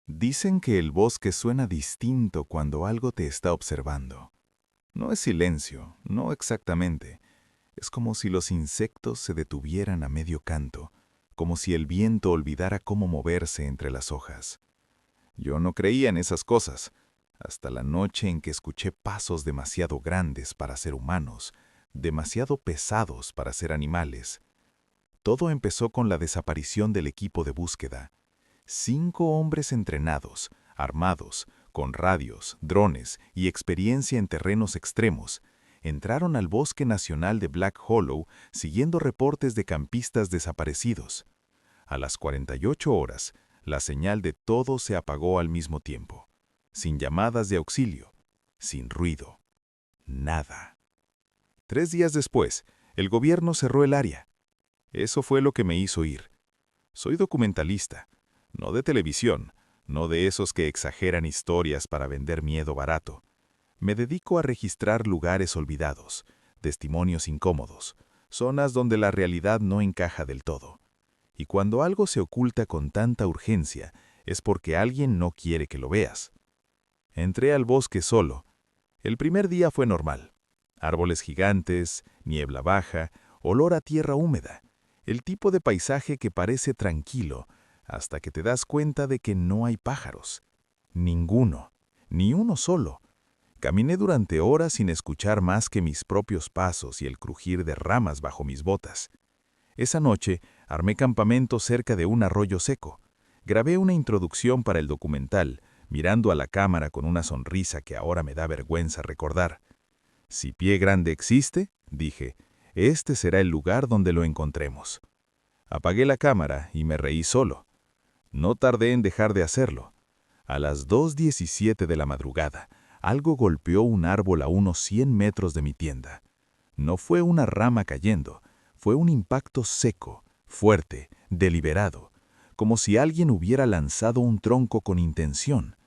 Dicen que el bosque suena distinto cuando algo te está observando. No es silencio, no exactamente. Es como si los insectos se detuvieran a medio canto, como si el viento olvidara cómo moverse entre las hojas. Yo no creía en esas cosas, hasta la noche en que escuché pasos demasiado grandes para ser humanos, demasiado pesados para ser animales. Todo empezó con la desaparición del equipo de búsqueda. 5 hombres entrenados, armados, con radios, drones y experiencia en terrenos extremos, entraron al Bosque Nacional de Black Hollow siguiendo reportes de campistas desaparecidos. A las 48 horas, la señal de todo se apagó al mismo tiempo, sin llamadas de auxilio, sin ruido, nada. 3 días después, el gobierno cerró el área. Eso fue lo que me hizo ir. Soy documentalista. No de televisión, no de esos que exageran historias para vender miedo barato. Me dedico a registrar lugares olvidados, testimonios incómodos, zonas donde la realidad no encaja del todo. Y cuando algo se oculta con tanta urgencia, es porque alguien no quiere que lo veas. Entré al bosque solo. El primer día fue normal. Árboles gigantes, niebla baja, olor a tierra húmeda. El tipo de paisaje que parece tranquilo, hasta que te das cuenta de que no hay pájaros. Ninguno, ni uno solo. Caminé durante horas sin escuchar más que mis propios pasos y el crujir de ramas bajo mis botas. Esa noche armé campamento cerca de un arroyo seco. Grabé una introducción para el documental, mirando a la cámara con una sonrisa que ahora me da vergüenza recordar. Si Pie Grande existe, dije, este será el lugar donde lo encontremos. Apagué la cámara y me reí solo. No tardé en dejar de hacerlo. A las 2:17 de la madrugada, algo golpeó un árbol a unos 100 metros de mi tienda. No fue una rama cayendo, fue un impacto seco, fuerte, deliberado, como si alguien hubiera lanzado un tronco con intención.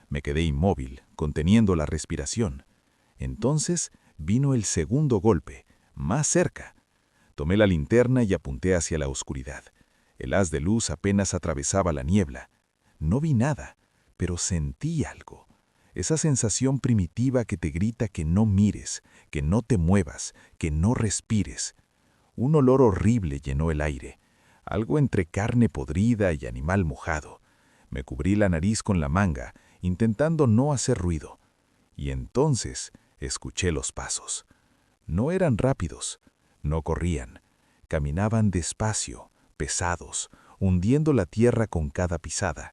Me quedé inmóvil, conteniendo la respiración. Entonces vino el segundo golpe, más cerca. Tomé la linterna y apunté hacia la oscuridad. El haz de luz apenas atravesaba la niebla. No vi nada, pero sentí algo. Esa sensación primitiva que te grita que no mires, que no te muevas, que no respires. Un olor horrible llenó el aire, algo entre carne podrida y animal mojado. Me cubrí la nariz con la manga, intentando no hacer ruido. Y entonces escuché los pasos. No eran rápidos, no corrían, caminaban despacio, pesados, hundiendo la tierra con cada pisada.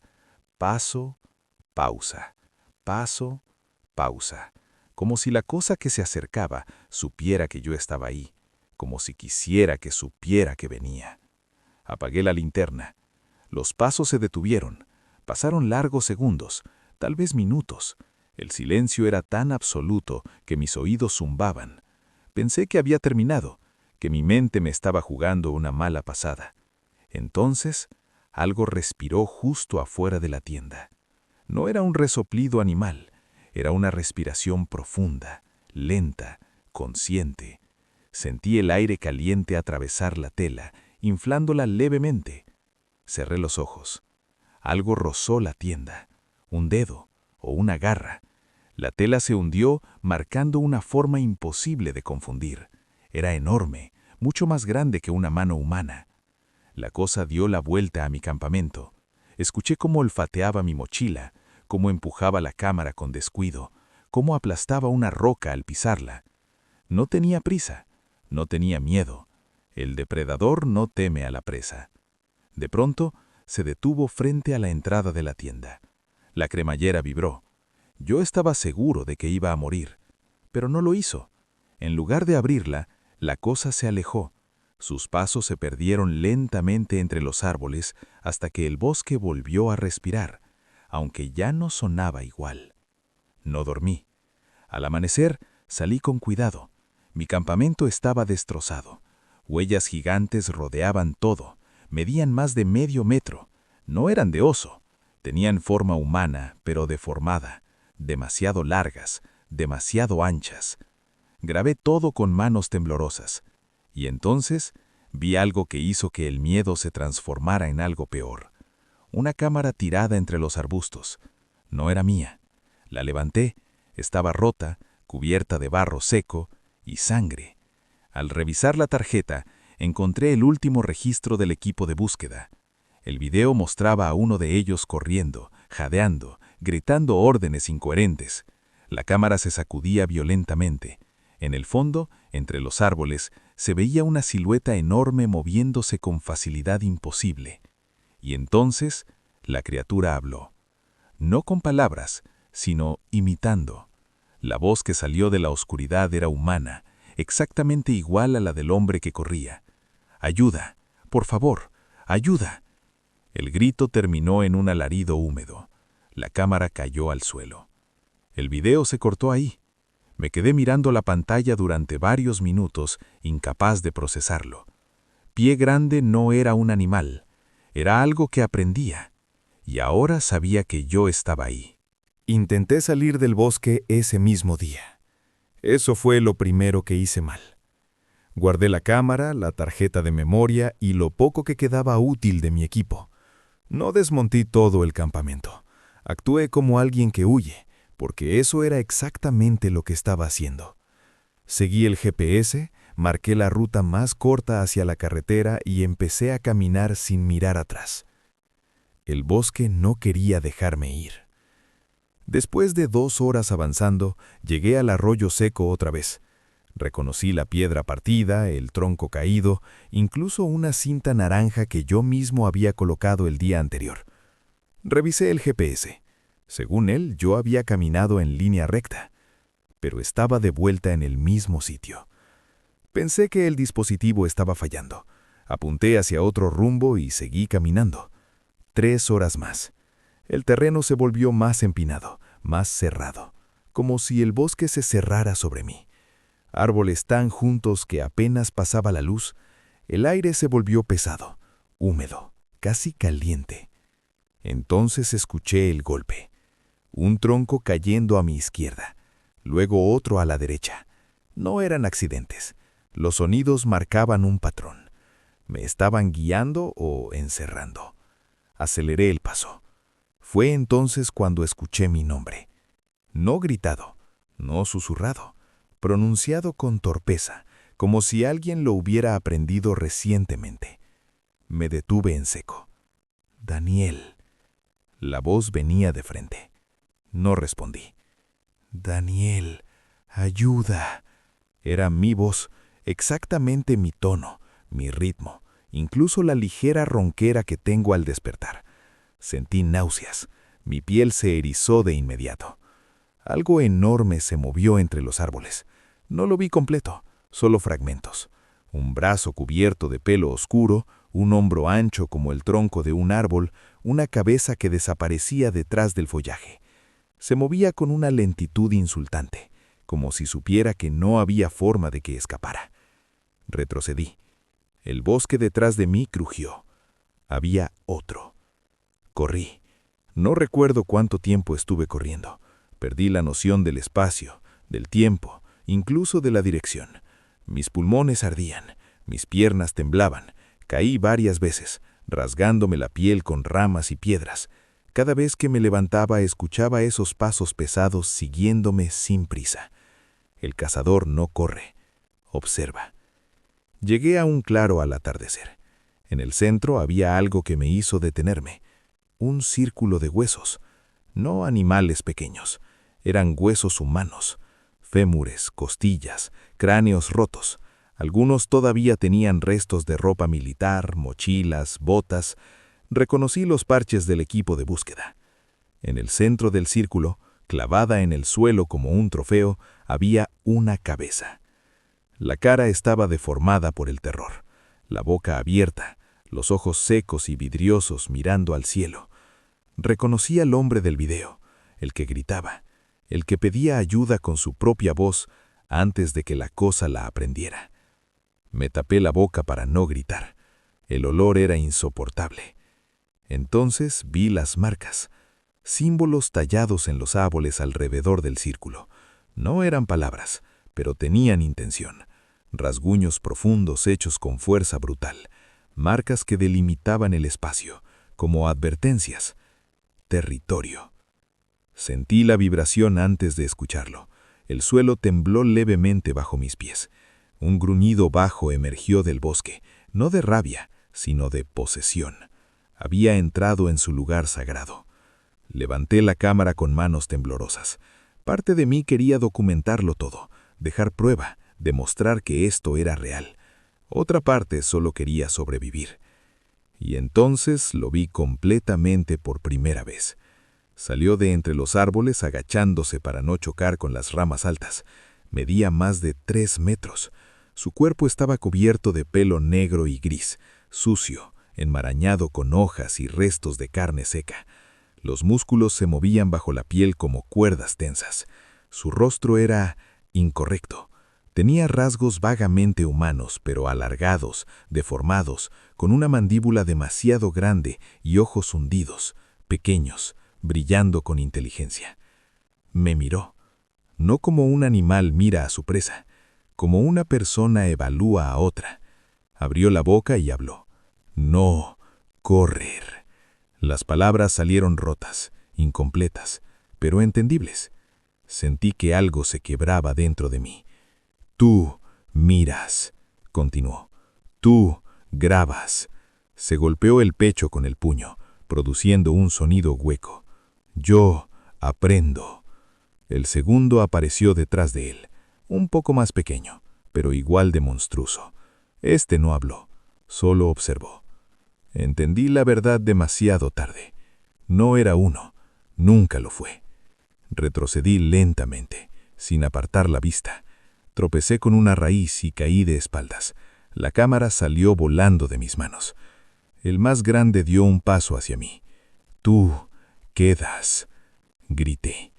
Paso, pausa, paso, pausa, como si la cosa que se acercaba supiera que yo estaba ahí, como si quisiera que supiera que venía. Apagué la linterna. Los pasos se detuvieron. Pasaron largos segundos, tal vez minutos. El silencio era tan absoluto que mis oídos zumbaban. Pensé que había terminado, que mi mente me estaba jugando una mala pasada. Entonces, algo respiró justo afuera de la tienda. No era un resoplido animal, era una respiración profunda, lenta, consciente. Sentí el aire caliente atravesar la tela, inflándola levemente. Cerré los ojos. Algo rozó la tienda, un dedo o una garra. La tela se hundió, marcando una forma imposible de confundir. Era enorme, mucho más grande que una mano humana. La cosa dio la vuelta a mi campamento. Escuché cómo olfateaba mi mochila, cómo empujaba la cámara con descuido, cómo aplastaba una roca al pisarla. No tenía prisa, no tenía miedo. El depredador no teme a la presa. De pronto, se detuvo frente a la entrada de la tienda. La cremallera vibró. Yo estaba seguro de que iba a morir, pero no lo hizo. En lugar de abrirla, la cosa se alejó. Sus pasos se perdieron lentamente entre los árboles hasta que el bosque volvió a respirar, aunque ya no sonaba igual. No dormí. Al amanecer, salí con cuidado. Mi campamento estaba destrozado. Huellas gigantes rodeaban todo. Medían más de medio metro. No eran de oso. Tenían forma humana, pero deformada. Demasiado largas, demasiado anchas. Grabé todo con manos temblorosas. Y entonces vi algo que hizo que el miedo se transformara en algo peor. una cámara tirada entre los arbustos. No era mía. La levanté, estaba rota, cubierta de barro seco y sangre. Al revisar la tarjeta, encontré el último registro del equipo de búsqueda. El video mostraba a uno de ellos corriendo, jadeando, gritando órdenes incoherentes. La cámara se sacudía violentamente. En el fondo, entre los árboles, se veía una silueta enorme moviéndose con facilidad imposible. Y entonces, la criatura habló. No con palabras, sino imitando. La voz que salió de la oscuridad era humana, exactamente igual a la del hombre que corría. «Ayuda, por favor, ayuda». El grito terminó en un alarido húmedo. La cámara cayó al suelo. El video se cortó ahí. Me quedé mirando la pantalla durante varios minutos, incapaz de procesarlo. Pie Grande no era un animal, era algo que aprendía, y ahora sabía que yo estaba ahí. Intenté salir del bosque ese mismo día. Eso fue lo primero que hice mal. Guardé la cámara, la tarjeta de memoria y lo poco que quedaba útil de mi equipo. No desmonté todo el campamento. Actué como alguien que huye, porque eso era exactamente lo que estaba haciendo. Seguí el GPS, marqué la ruta más corta hacia la carretera y empecé a caminar sin mirar atrás. El bosque no quería dejarme ir. Después de 2 horas avanzando, llegué al arroyo seco otra vez. Reconocí la piedra partida, el tronco caído, incluso una cinta naranja que yo mismo había colocado el día anterior. Revisé el GPS. Según él, yo había caminado en línea recta, pero estaba de vuelta en el mismo sitio. Pensé que el dispositivo estaba fallando. Apunté hacia otro rumbo y seguí caminando. 3 horas más. El terreno se volvió más empinado, más cerrado, como si el bosque se cerrara sobre mí. Árboles tan juntos que apenas pasaba la luz, el aire se volvió pesado, húmedo, casi caliente. Entonces escuché el golpe. Un tronco cayendo a mi izquierda, luego otro a la derecha. No eran accidentes. Los sonidos marcaban un patrón. Me estaban guiando o encerrando. Aceleré el paso. Fue entonces cuando escuché mi nombre. No gritado, no susurrado, pronunciado con torpeza, como si alguien lo hubiera aprendido recientemente. Me detuve en seco. «Daniel». La voz venía de frente. No respondí. «Daniel, ayuda». Era mi voz, exactamente mi tono, mi ritmo, incluso la ligera ronquera que tengo al despertar. Sentí náuseas. Mi piel se erizó de inmediato. Algo enorme se movió entre los árboles. No lo vi completo, solo fragmentos. Un brazo cubierto de pelo oscuro, un hombro ancho como el tronco de un árbol, una cabeza que desaparecía detrás del follaje. Se movía con una lentitud insultante, como si supiera que no había forma de que escapara. Retrocedí. El bosque detrás de mí crujió. Había otro. Corrí. No recuerdo cuánto tiempo estuve corriendo. Perdí la noción del espacio, del tiempo, incluso de la dirección. Mis pulmones ardían, mis piernas temblaban. Caí varias veces, rasgándome la piel con ramas y piedras. Cada vez que me levantaba escuchaba esos pasos pesados siguiéndome sin prisa. El cazador no corre, observa. Llegué a un claro al atardecer. En el centro había algo que me hizo detenerme. Un círculo de huesos. No animales pequeños. Eran huesos humanos. Fémures, costillas, cráneos rotos. Algunos todavía tenían restos de ropa militar, mochilas, botas. Reconocí los parches del equipo de búsqueda. En el centro del círculo, clavada en el suelo como un trofeo, había una cabeza. La cara estaba deformada por el terror, la boca abierta, los ojos secos y vidriosos mirando al cielo. Reconocí al hombre del video, el que gritaba, el que pedía ayuda con su propia voz antes de que la cosa la aprendiera. Me tapé la boca para no gritar. El olor era insoportable. Entonces vi las marcas, símbolos tallados en los árboles alrededor del círculo. No eran palabras, pero tenían intención. Rasguños profundos hechos con fuerza brutal, marcas que delimitaban el espacio, como advertencias. Territorio. Sentí la vibración antes de escucharlo. El suelo tembló levemente bajo mis pies. Un gruñido bajo emergió del bosque, no de rabia, sino de posesión. Había entrado en su lugar sagrado. Levanté la cámara con manos temblorosas. Parte de mí quería documentarlo todo, dejar prueba, demostrar que esto era real. Otra parte solo quería sobrevivir. Y entonces lo vi completamente por primera vez. Salió de entre los árboles agachándose para no chocar con las ramas altas. Medía más de 3 metros. Su cuerpo estaba cubierto de pelo negro y gris, sucio, enmarañado con hojas y restos de carne seca. Los músculos se movían bajo la piel como cuerdas tensas. Su rostro era incorrecto. Tenía rasgos vagamente humanos, pero alargados, deformados, con una mandíbula demasiado grande y ojos hundidos, pequeños, brillando con inteligencia. Me miró, no como un animal mira a su presa, como una persona evalúa a otra. Abrió la boca y habló. No, correr. Las palabras salieron rotas, incompletas, pero entendibles. Sentí que algo se quebraba dentro de mí. Tú miras, continuó. Tú grabas. Se golpeó el pecho con el puño, produciendo un sonido hueco. Yo aprendo. El segundo apareció detrás de él, un poco más pequeño, pero igual de monstruoso. Este no habló, solo observó. Entendí la verdad demasiado tarde. No era uno, nunca lo fue. Retrocedí lentamente, sin apartar la vista. Tropecé con una raíz y caí de espaldas. La cámara salió volando de mis manos. El más grande dio un paso hacia mí. Tú quedas, grité.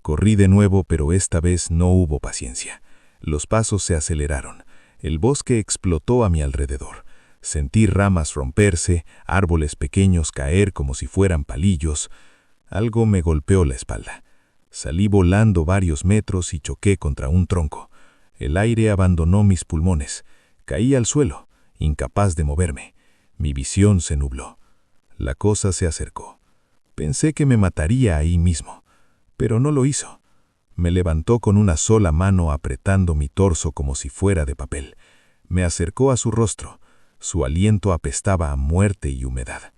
Corrí de nuevo, pero esta vez no hubo paciencia. Los pasos se aceleraron. El bosque explotó a mi alrededor. Sentí ramas romperse, árboles pequeños caer como si fueran palillos. Algo me golpeó la espalda. Salí volando varios metros y choqué contra un tronco. El aire abandonó mis pulmones. Caí al suelo, incapaz de moverme. Mi visión se nubló. La cosa se acercó. Pensé que me mataría ahí mismo, pero no lo hizo. Me levantó con una sola mano apretando mi torso como si fuera de papel. Me acercó a su rostro. Su aliento apestaba a muerte y humedad.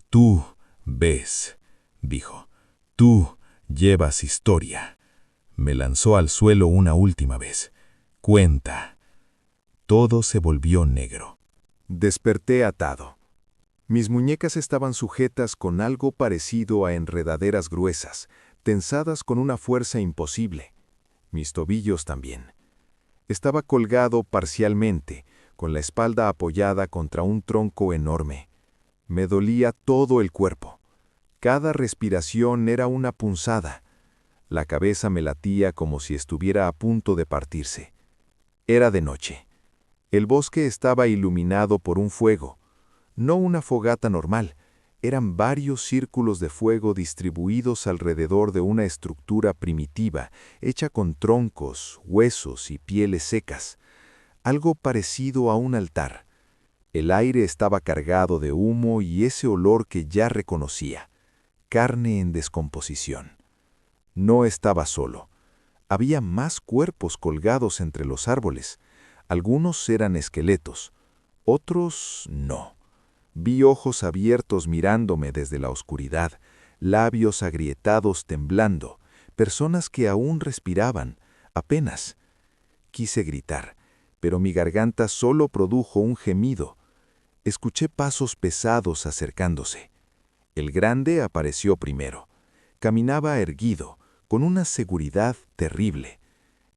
Tú ves, dijo. Tú llevas historia. Me lanzó al suelo una última vez. Cuenta. Todo se volvió negro. Desperté atado. Mis muñecas estaban sujetas con algo parecido a enredaderas gruesas, tensadas con una fuerza imposible. Mis tobillos también. Estaba colgado parcialmente, con la espalda apoyada contra un tronco enorme. Me dolía todo el cuerpo. Cada respiración era una punzada. La cabeza me latía como si estuviera a punto de partirse. Era de noche. El bosque estaba iluminado por un fuego. No una fogata normal, eran varios círculos de fuego distribuidos alrededor de una estructura primitiva, hecha con troncos, huesos y pieles secas. Algo parecido a un altar. El aire estaba cargado de humo y ese olor que ya reconocía. Carne en descomposición. No estaba solo. Había más cuerpos colgados entre los árboles. Algunos eran esqueletos, otros no. Vi ojos abiertos mirándome desde la oscuridad, labios agrietados temblando, personas que aún respiraban, apenas. Quise gritar, pero mi garganta solo produjo un gemido. Escuché pasos pesados acercándose. El grande apareció primero. Caminaba erguido, con una seguridad terrible.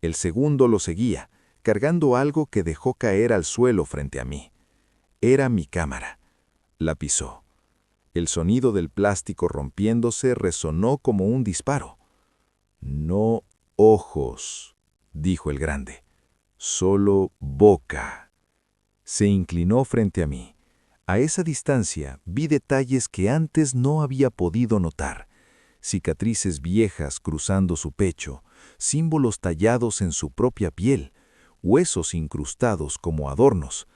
El segundo lo seguía, cargando algo que dejó caer al suelo frente a mí. Era mi cámara. La pisó. El sonido del plástico rompiéndose resonó como un disparo. No ojos, dijo el grande. Solo boca. Se inclinó frente a mí. A esa distancia vi detalles que antes no había podido notar. Cicatrices viejas cruzando su pecho, símbolos tallados en su propia piel, huesos incrustados como adornos.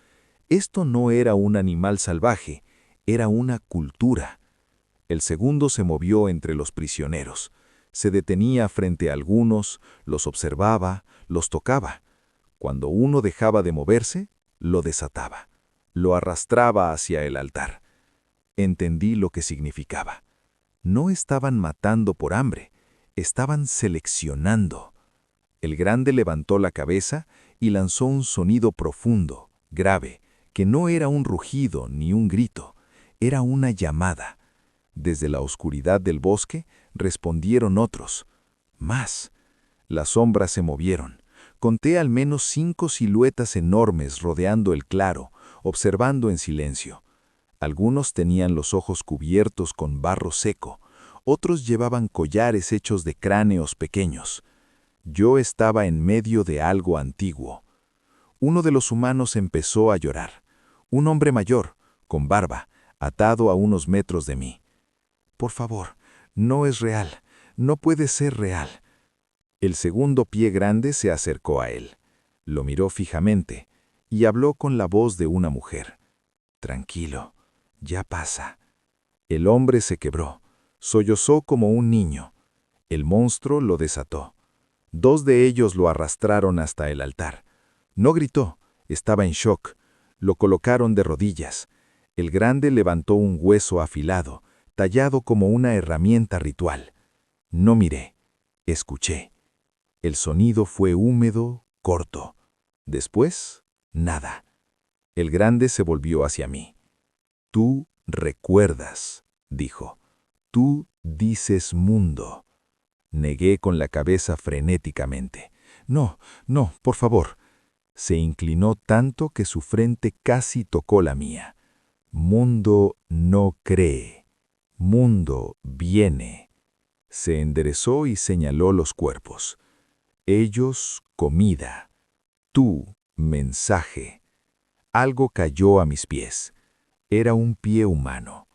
Esto no era un animal salvaje, Era una cultura. El segundo se movió entre los prisioneros. Se detenía frente a algunos, los observaba, los tocaba. Cuando uno dejaba de moverse, lo desataba. Lo arrastraba hacia el altar. Entendí lo que significaba. No estaban matando por hambre, estaban seleccionando. El grande levantó la cabeza y lanzó un sonido profundo, grave, que no era un rugido ni un grito, era una llamada. Desde la oscuridad del bosque respondieron otros. Más. Las sombras se movieron. Conté al menos 5 siluetas enormes rodeando el claro, observando en silencio. Algunos tenían los ojos cubiertos con barro seco, otros llevaban collares hechos de cráneos pequeños. Yo estaba en medio de algo antiguo. Uno de los humanos empezó a llorar. Un hombre mayor, con barba, atado a unos metros de mí. Por favor, no es real, no puede ser real. El segundo pie grande se acercó a él. Lo miró fijamente y habló con la voz de una mujer. Tranquilo, ya pasa. El hombre se quebró, sollozó como un niño. El monstruo lo desató. 2 de ellos lo arrastraron hasta el altar. No gritó, estaba en shock. Lo colocaron de rodillas. El grande levantó un hueso afilado, tallado como una herramienta ritual. No miré, escuché. El sonido fue húmedo, corto. Después, nada. El grande se volvió hacia mí. Tú recuerdas, dijo. Tú dices mundo. Negué con la cabeza frenéticamente. No, no, por favor. Se inclinó tanto que su frente casi tocó la mía. Mundo no cree. Mundo viene. Se enderezó y señaló los cuerpos. Ellos, comida. Tú, mensaje. Algo cayó a mis pies. Era un pie humano.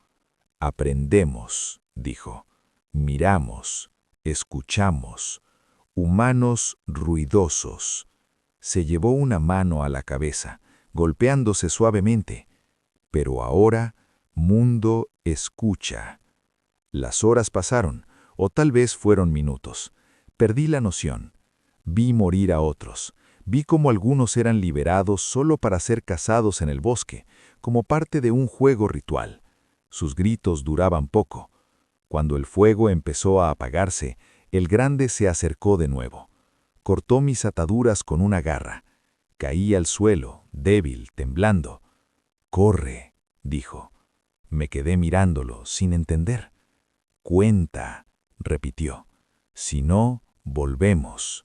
Aprendemos, dijo. Miramos, escuchamos. Humanos ruidosos. Se llevó una mano a la cabeza, golpeándose suavemente. Pero ahora, mundo escucha. Las horas pasaron, o tal vez fueron minutos. Perdí la noción. Vi morir a otros. Vi cómo algunos eran liberados solo para ser cazados en el bosque, como parte de un juego ritual. Sus gritos duraban poco. Cuando el fuego empezó a apagarse, el grande se acercó de nuevo. Cortó mis ataduras con una garra. Caí al suelo, débil, temblando. «Corre», dijo. Me quedé mirándolo, sin entender. «Cuenta», repitió. «Si no, volvemos».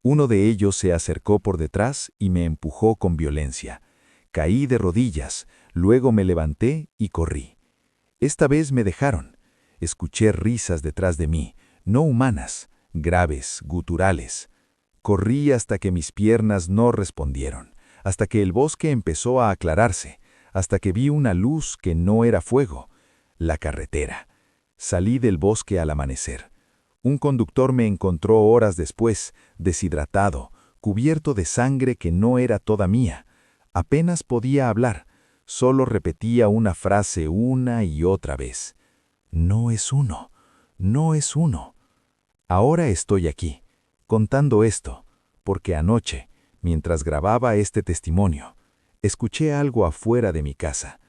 Uno de ellos se acercó por detrás y me empujó con violencia. Caí de rodillas, luego me levanté y corrí. Esta vez me dejaron. Escuché risas detrás de mí, no humanas, graves, guturales. Corrí hasta que mis piernas no respondieron, hasta que el bosque empezó a aclararse, hasta que vi una luz que no era fuego, la carretera. Salí del bosque al amanecer. Un conductor me encontró horas después, deshidratado, cubierto de sangre que no era toda mía. Apenas podía hablar, solo repetía una frase una y otra vez. No es uno, no es uno. Ahora estoy aquí, contando esto, porque anoche, mientras grababa este testimonio, escuché algo afuera de mi casa.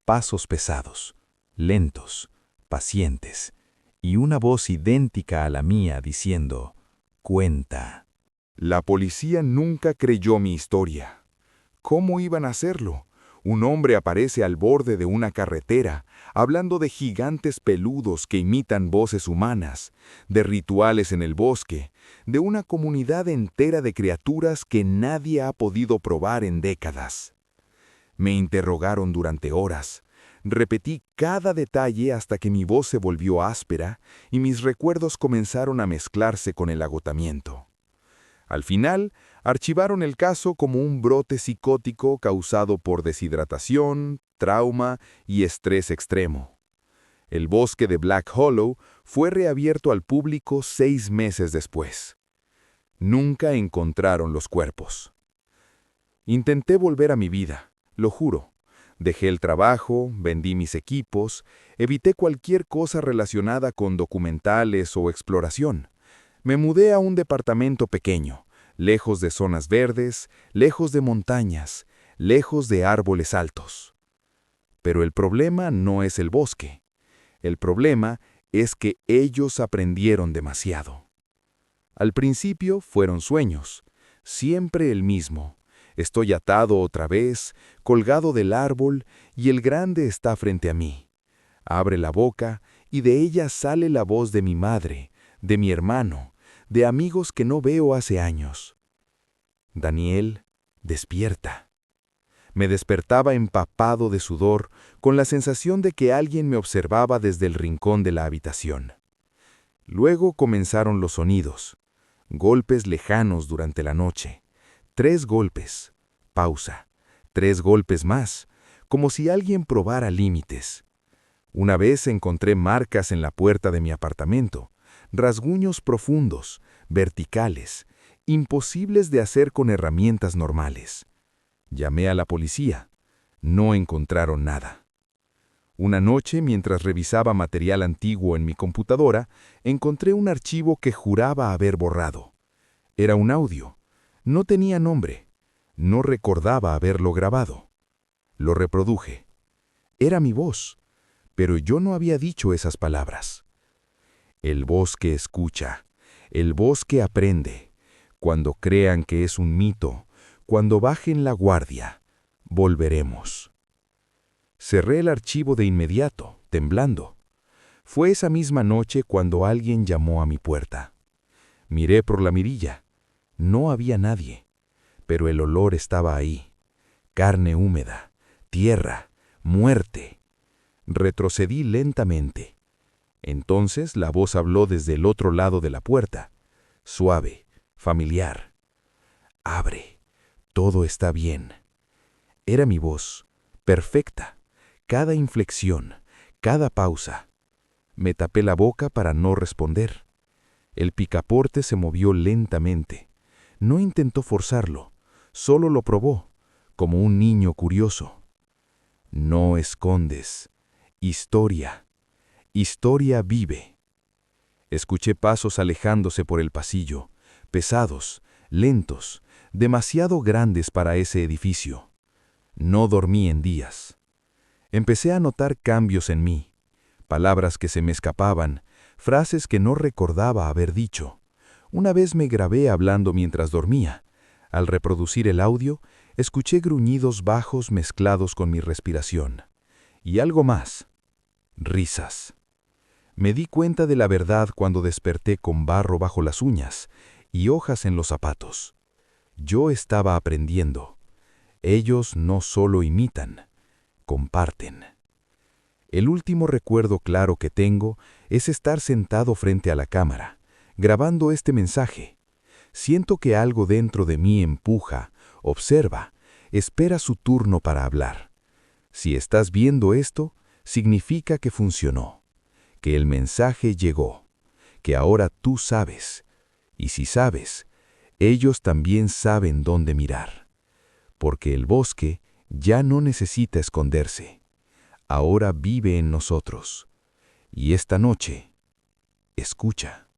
Pasos pesados, lentos, pacientes, y una voz idéntica a la mía diciendo, «Cuenta». La policía nunca creyó mi historia. ¿Cómo iban a hacerlo? Un hombre aparece al borde de una carretera, hablando de gigantes peludos que imitan voces humanas, de rituales en el bosque, de una comunidad entera de criaturas que nadie ha podido probar en décadas. Me interrogaron durante horas. Repetí cada detalle hasta que mi voz se volvió áspera y mis recuerdos comenzaron a mezclarse con el agotamiento. Al final, archivaron el caso como un brote psicótico causado por deshidratación, trauma y estrés extremo. El bosque de Black Hollow fue reabierto al público 6 meses después. Nunca encontraron los cuerpos. Intenté volver a mi vida, lo juro. Dejé el trabajo, vendí mis equipos, evité cualquier cosa relacionada con documentales o exploración. Me mudé a un departamento pequeño, lejos de zonas verdes, lejos de montañas, lejos de árboles altos. Pero el problema no es el bosque. El problema es que ellos aprendieron demasiado. Al principio fueron sueños, siempre el mismo. Estoy atado otra vez, colgado del árbol, y el grande está frente a mí. Abre la boca, y de ella sale la voz de mi madre, de mi hermano, de amigos que no veo hace años. Daniel, despierta. Me despertaba empapado de sudor, con la sensación de que alguien me observaba desde el rincón de la habitación. Luego comenzaron los sonidos, golpes lejanos durante la noche. 3 golpes, pausa, 3 golpes más, como si alguien probara límites. Una vez encontré marcas en la puerta de mi apartamento, rasguños profundos, verticales, imposibles de hacer con herramientas normales. Llamé a la policía. No encontraron nada. Una noche, mientras revisaba material antiguo en mi computadora, encontré un archivo que juraba haber borrado. Era un audio. No tenía nombre. No recordaba haberlo grabado. Lo reproduje. Era mi voz, pero yo no había dicho esas palabras. El bosque escucha. El bosque aprende. Cuando crean que es un mito, cuando bajen la guardia, volveremos. Cerré el archivo de inmediato, temblando. Fue esa misma noche cuando alguien llamó a mi puerta. Miré por la mirilla. No había nadie, pero el olor estaba ahí. Carne húmeda, tierra, muerte. Retrocedí lentamente. Entonces la voz habló desde el otro lado de la puerta, suave, familiar. Abre, todo está bien. Era mi voz, perfecta, cada inflexión, cada pausa. Me tapé la boca para no responder. El picaporte se movió lentamente. No intentó forzarlo, solo lo probó, como un niño curioso. No escondes. Historia. Historia vive. Escuché pasos alejándose por el pasillo, pesados, lentos, demasiado grandes para ese edificio. No dormí en días. Empecé a notar cambios en mí, palabras que se me escapaban, frases que no recordaba haber dicho. Una vez me grabé hablando mientras dormía. Al reproducir el audio, escuché gruñidos bajos mezclados con mi respiración. Y algo más. Risas. Me di cuenta de la verdad cuando desperté con barro bajo las uñas y hojas en los zapatos. Yo estaba aprendiendo. Ellos no solo imitan, comparten. El último recuerdo claro que tengo es estar sentado frente a la cámara, grabando este mensaje. Siento que algo dentro de mí empuja, observa, espera su turno para hablar. Si estás viendo esto, significa que funcionó, que el mensaje llegó, que ahora tú sabes. Y si sabes, ellos también saben dónde mirar. Porque el bosque ya no necesita esconderse. Ahora vive en nosotros. Y esta noche, escucha.